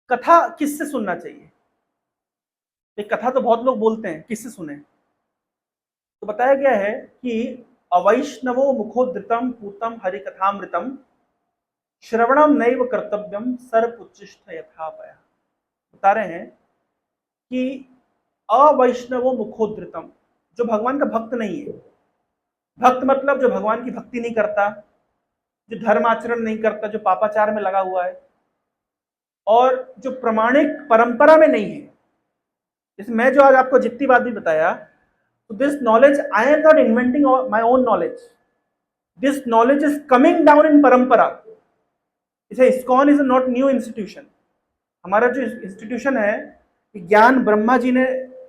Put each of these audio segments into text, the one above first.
कथा किससे सुनना चाहिए? एक कथा तो बहुत लोग बोलते हैं, किससे सुने? तो बताया गया है कि अवैष्णवो मुखोद्धृतम पूतम हरिकथामृतम श्रवणम नैव कर्तव्यम सर्वोच्चिष्ट यथापया। बता रहे हैं कि अवैष्णवो मुखोद्धृतम, जो भगवान का भक्त नहीं है, भक्त मतलब जो भगवान की भक्ति नहीं करता, जो धर्म आचरण नहीं करता, जो पापाचार में लगा हुआ है और जो प्रमाणिक परंपरा में नहीं है। जैसे मैं जो आज आपको जितनी बात भी बताया, तो this knowledge I am not inventing my own knowledge, this knowledge is coming down in परंपरा। इसे ISKCON is not new institution. हमारा जो इंस्टीट्यूशन है, ज्ञान ब्रह्मा जी ने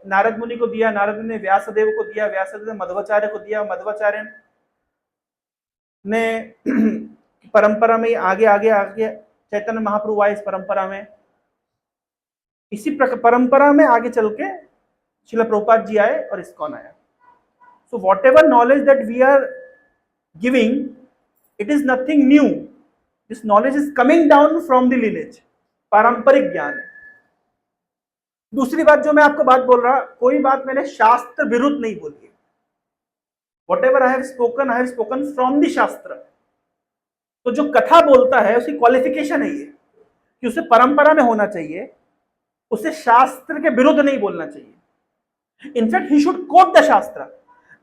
नारद मुनि को दिया, नारद मुनि ने व्यासदेव को दिया, व्यासदेव ने मध्वाचार्य को दिया, मध्वाचार्य ने परंपरा में आगे आगे आगे चैतन्य महाप्रभु आए इस परंपरा में, इसी परंपरा में आगे चल के श्रील प्रभुपाद जी आए और इस्कॉन आया। So whatever knowledge that we are giving, it is nothing new, this knowledge is coming down from the lineage, पारंपरिक ज्ञान है। दूसरी बात जो मैं आपको बात बोल रहा, कोई बात मैंने शास्त्र विरुद्ध नहीं बोली है। Whatever I have spoken from the शास्त्र। तो जो कथा बोलता है उसकी क्वालिफिकेशन है ये कि उसे परंपरा में होना चाहिए, उसे शास्त्र के विरुद्ध नहीं बोलना चाहिए। In fact he should quote the shastra.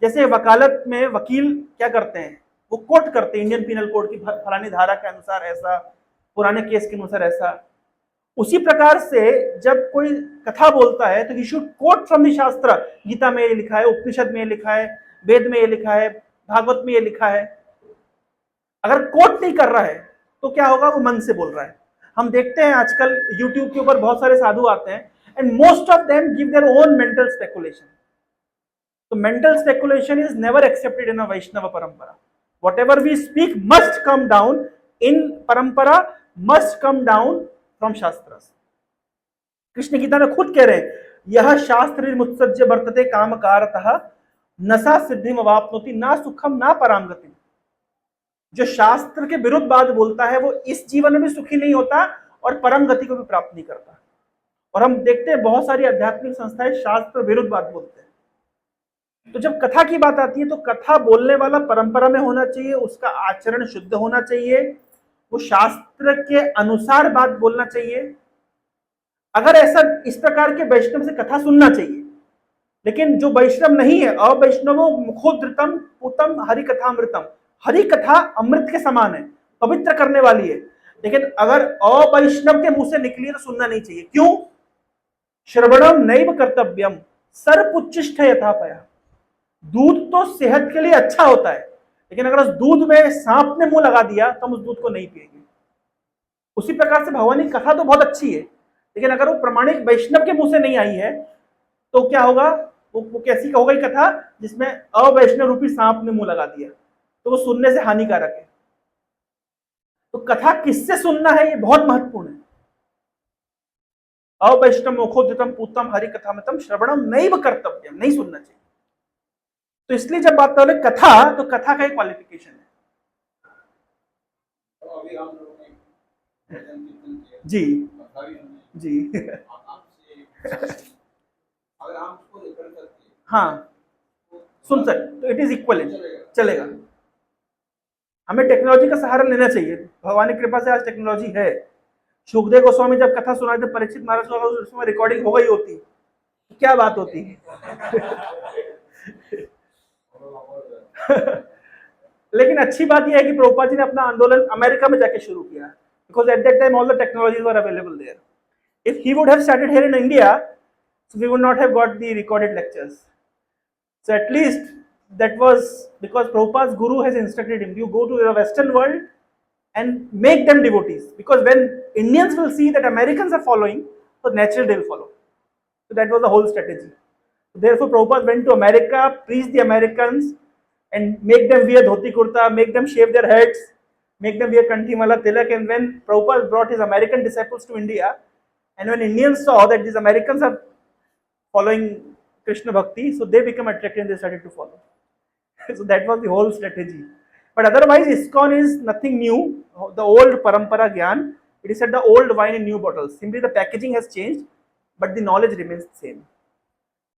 जैसे वकालत में वकील क्या करते हैं, वो कोट करते हैं इंडियन पिनल कोड की फलानी धारा के अनुसार ऐसा, पुराने केस के अनुसार ऐसा। उसी प्रकार से जब कोई कथा बोलता है तो ही शुड कोट फ्रॉम द शास्त्र। गीता में ये लिखा है, उपनिषद में ये लिखा है, वेद में ये लिखा है, भागवत में ये लिखा है। अगर कोट नहीं कर रहा है तो क्या होगा, वो मन से बोल रहा है। हम देखते हैं आजकल यूट्यूब के ऊपर बहुत सारे साधु आते हैं and most of them give their own mental speculation. तो mental speculation is never accepted in a Vaishnava parampara. Whatever we speak must come down in parampara, must come down from शास्त्र। कृष्ण गीता में खुद कह रहे हैं, यह शास्त्र मुत्सज्य वर्तते कामकारतः नसा सिद्धिम अवाप्नोति ना सुखम ना पराम गतिम। जो शास्त्र के विरुद्ध बात बोलता है वो इस जीवन में भी सुखी नहीं होता और परम गति को भी प्राप्त नहीं करता। और हम देखते हैं बहुत सारी आध्यात्मिक संस्थाएं शास्त्र विरुद्ध बात बोलते हैं। तो जब कथा की बात आती है तो कथा बोलने वाला परंपरा में होना चाहिए, उसका आचरण शुद्ध होना चाहिए, वो शास्त्र के अनुसार बात बोलना चाहिए। अगर ऐसा इस प्रकार के वैष्णव से कथा सुनना चाहिए। लेकिन जो वैष्णव नहीं है, अवैष्णवो मुखोद्धृतम पूतम हरिकथामृतम, हरि कथा अमृत के समान है, पवित्र करने वाली है। लेकिन अगर अवैष्णव के मुंह से निकली तो सुनना नहीं चाहिए। क्यों? श्रवणम नैव कर्तव्यम सर्वोच्चिष्ट यथापया। दूध तो सेहत के लिए अच्छा होता है, लेकिन अगर उस दूध में सांप ने मुंह लगा दिया तो हम उस दूध को नहीं पिएंगे। उसी प्रकार से भगवान की कथा तो बहुत अच्छी है, लेकिन अगर वो प्रमाणिक वैष्णव के मुंह से नहीं आई है तो क्या होगा, वो कैसी होगी कथा जिसमें अवैष्णव रूपी सांप ने मुंह लगा दिया, तो वो सुनने से हानिकारक है। तो कथा किससे सुनना है ये बहुत महत्वपूर्ण है। अवैष्णव मुखोद्धृतम पूतम हरिकथामृतम श्रवणम नैव कर्तव्यम, नहीं सुनना चाहिए। तो इसलिए जब बात करें कथा, तो कथा का एक क्वालिफिकेशन है। जी जी हाँ, सुन सकते तो इट इज इक्वल, चलेगा। हमें टेक्नोलॉजी का सहारा लेना चाहिए। भगवान की कृपा से आज टेक्नोलॉजी है। सुखदेव गोस्वामी जब कथा सुनाते थे परीक्षित महाराज को, उसमें रिकॉर्डिंग हो गई होती, क्या बात होती। लेकिन अच्छी बात यह है कि प्रभुपाद जी ने अपना आंदोलन अमेरिका में जाके शुरू किया, because at that time all the technologies were available there. If he would have started here in India, so we would not have got the recorded lectures. So at least that was because Prabhupada's guru has instructed him, you go to the Western world and make them devotees. Because when Indians will see that Americans are following, so naturally they will follow. So that was the whole strategy. So therefore Prabhupada went to America, preached the Americans and make them wear dhoti kurta, make them shave their heads, make them wear kanthi mala tilak. And when Prabhupada brought his American disciples to India, and when Indians saw that these Americans are following Krishna Bhakti, so they became attracted and they started to follow. So that was the whole strategy. But otherwise, ISKCON is nothing new. The old parampara gyan It is said the old wine in new bottles. Simply the packaging has changed, but the knowledge remains the same.